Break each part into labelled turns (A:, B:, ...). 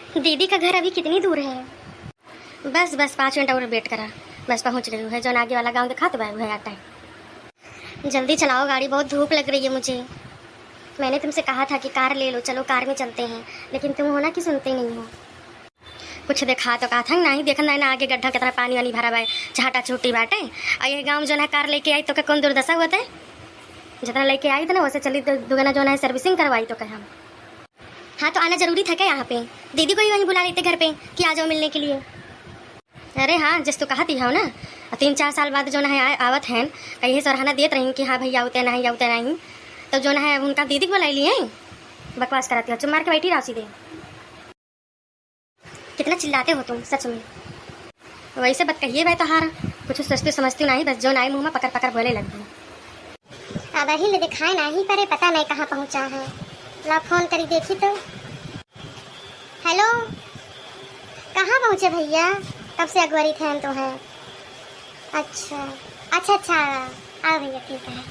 A: दीदी का घर अभी कितनी दूर है? बस 5 मिनट और वेट करा, बस पहुंच रही हूँ। है जो आगे वाला गांव दिखा तो है आता है। जल्दी चलाओ गाड़ी, बहुत धूप लग रही है मुझे। मैंने तुमसे कहा था कि कार ले लो, चलो कार में चलते हैं, लेकिन तुम हो ना कि सुनते नहीं हो। कुछ देखा तो कहा था ना ही देखना है ना, आगे गड्ढा कितना पानी वानी भरा हुआ है, झाटा छोटी बाटे। और ये गाँव जो है कार लेके आई तो क्या कौन दुर्दशा हुआ था? जितना लेके आई था ना वैसे चली तो दुगना जो है सर्विसिंग करवाई तो क्या हम। हाँ तो आना जरूरी था क्या यहाँ पे? दीदी को ही वहीं बुला लेते घर पे कि आ जाओ मिलने के लिए। अरे हाँ जिस तो कहती हो ना, 3-4 साल बाद जो है आवत हैं कहीं सराहना देते रही कि हाँ भैया आते नहीं, तो जो है उनका दीदी को बुला लिए। बकवास कराती हो, चुप मार के बैठी रहो सीधे। कितना चिल्लाते हो तुम सच में। वैसे बात कहिए भाई तोहार कुछ सोचती समझती नहीं, बस जो नाई मुँह में पकड़ पकड़ बोले लगती। अब ही ले दिखाए नहीं करे, पता नहीं कहाँ पहुँचा है। ला फोन करी देखी तो। हेलो, कहाँ पहुँचे भैया? कब से अगवरी थे हम तो है। अच्छा, आओ भैया ठीक है।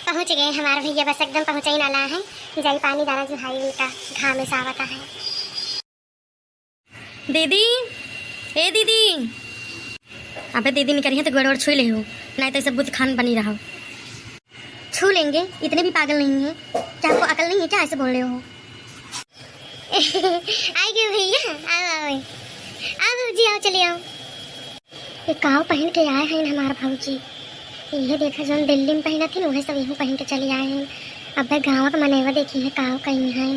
A: पहुँच गए हमारे भैया, बस एकदम पहुँचा ही नाला है। जाई पानी दाना जो हाईवे का घाम में सावता है। दीदी, ए दीदी। अबे दीदी नहीं करी है तो गोड़ छू ले हो, नहीं तो सब बुद्ध खान बनी रहा। छू लेंगे, इतने भी पागल नहीं है क्या? आपको अकल नहीं है क्या? ऐसे बोल रहे हो? आई गए भैया, आओ भाजी आओ, चले आओ। ये काव पहन के आए हैं हमारा भाजी। ये देखा जो दिल्ली में पहना थी वही सब यही पहन के चले आए हैं। अब गाँव का मनेवा देखी है काव कहीं है।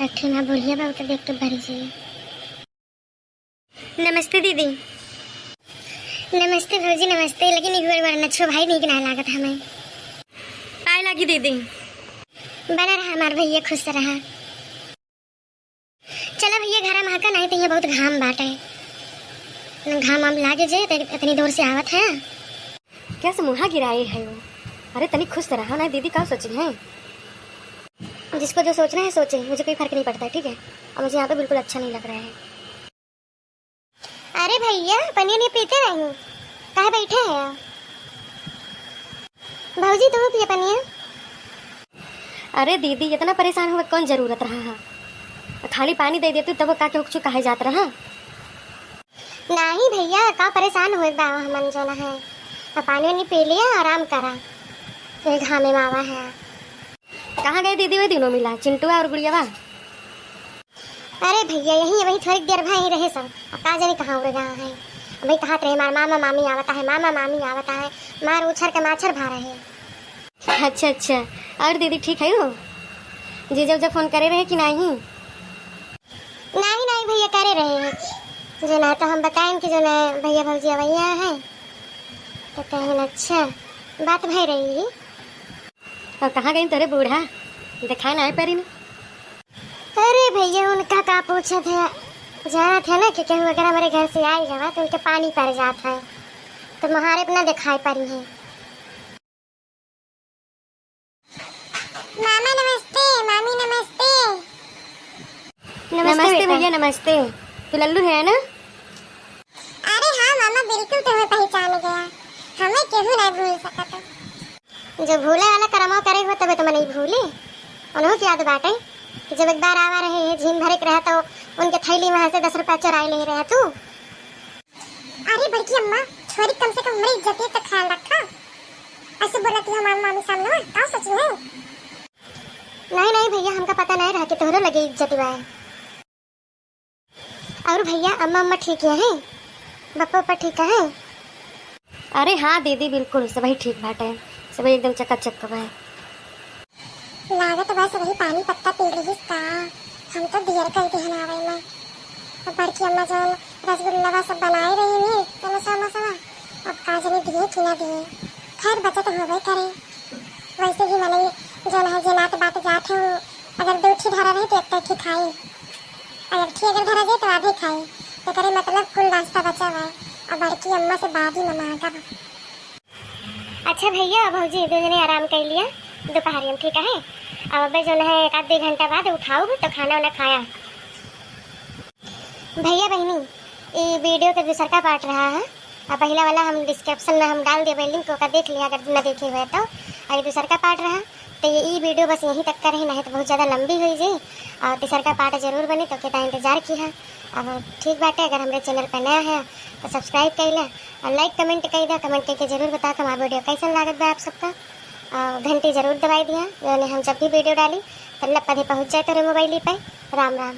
A: अच्छे ना बोलिए बाबू तो देख के भरी जाइए। नमस्ते दीदी। नमस्ते भौजी नमस्ते, लेकिन एक बार नच्छो भाई नहीं गिना लागत हमें। पाए लगी दीदी। बना रहा हमारा भैया, खुश रहा। चलो भैया घर में आकर नहीं तो ये बहुत घाम बाटे, घाम आम लागे जे तो इतनी दूर से आवत है। क्या समूहा गिराए है वो? अरे तनी खुश रहा ना दीदी, क्या सोची है? जिसको जो सोचना है सोचे, मुझे कोई फर्क नहीं पड़ता है ठीक है। और मुझे यहाँ पे बिल्कुल अच्छा नहीं लग रहा है। अरे भैया पनीर नहीं पीते नहीं, कहाँ बैठे हैं? भाजी तुम पिए पनीर? अरे दीदी इतना परेशान हुआ कौन जरूरत रहा है? खाली पानी दे देती तब का के कहे जात रहा। नहीं भैया का परेशान हुए मन जो है, पानी वानी पी लिया आराम करा, फिर घामे मावा है। कहाँ गए दीदी? वे दिनों मिला चिंटुआ और गुड़िया। अरे भैया यही वही थोड़ी देर भाई रहे सब, का जाने कहाँ उड़ रहा है। भाई कहा रहे मार मामा मामी आवता है, मामा मामी आवता है, मार उछर के माछर भा रहे। अच्छा, और दीदी ठीक है हो? जीजा जब फोन करे रहे कि नहीं? नहीं भैया करे रहे हैं जो ना, तो हम बताएं कि जो ना भैया भौजी अवैया है तो कहें अच्छा बात भई रही है। और कहाँ गई तेरे बूढ़ा? दिखाए ना परी। अरे भैया उनका का पूछे थे, जाना था ना कि कहूँ अगर हमारे घर से आएगा तो उनके पानी पड़ जाता है, तो महारे अपना दिखाई पड़ी है। मामा नमस्ते, मामी नमस्ते। नमस्ते भैया नमस्ते। तो लल्लू है ना? अरे हाँ मामा बिल्कुल तुम्हें पहचान गया, हमें क्यों नहीं भूल सकता। जो भूले वाला करमो करे हो तबे तो मैं नहीं भूले। उन्हों की याद बाटे कि जब एक बार आवा रहे हैं झीन भरे के रहा तो उनके थैली में से 10 रुपया चुराई ले रहा तू। अरे बड़की अम्मा छोरी कम से कम मेरी इज्जत का ख्याल रखा, ऐसे बोला थी हमारी मामी सामने का सच है? नहीं भैया हमका पता नहीं रहा कि तोहरो लगे इज्जत है। और भैया अम्मा ठीक है? बप्पा ठीक है? अरे हाँ दीदी बिल्कुल सब ठीक बाटे, सब एकदम चकाचक है। लागत बस वही पानी पत्ता पी रही का, हम तो देर कर दी हनावे में। अब बड़की अम्मा जो रसगुल्ला सब बनाए रही है तो मसा अब काजनी दिए कि ना दिए, खैर बचत हो गई करे। वैसे भी मैंने जो है जनात बात जात हूँ, अगर 2 ठी धरा रहे तो 1 ठी खाई, अगर ठी अगर धरा जाए तो आधे खाई, तो करे मतलब कुल नाश्ता बचा हुआ है। अब बड़की अम्मा से बात ही न मांगा। अच्छा भैया भौजी दोनों आराम कर लिया दोपहर में ठीक है? अब जो है 1-2 घंटा बाद उठाओ तो खाना वाना खाया। भैया बहनी ये वीडियो का दूसरा का पार्ट रहा है, और पहला वाला हम डिस्क्रिप्शन में हम डाल दिए लिंक को, देख लिया अगर न देखे हुए तो। और दूसरा का पार्ट रहा तो ये वीडियो बस यहीं तक का रही, नहीं तो बहुत ज़्यादा लंबी हुई जी। और तीसर का पार्ट जरूर बनी, तो कहता इंतजार की है। अब ठीक बात है, अगर हमारे चैनल पर नया है तो सब्सक्राइब कर ले और लाइक कमेंट कर दे। कमेंट करके जरूर बता कि हमारा वीडियो कैसा लागत बा आप सबका। और घंटी जरूर दबाई दिया, यानी हम जब भी वीडियो डाली तो लपा पहुँच जाए तेरे मोबाइल पर। राम राम।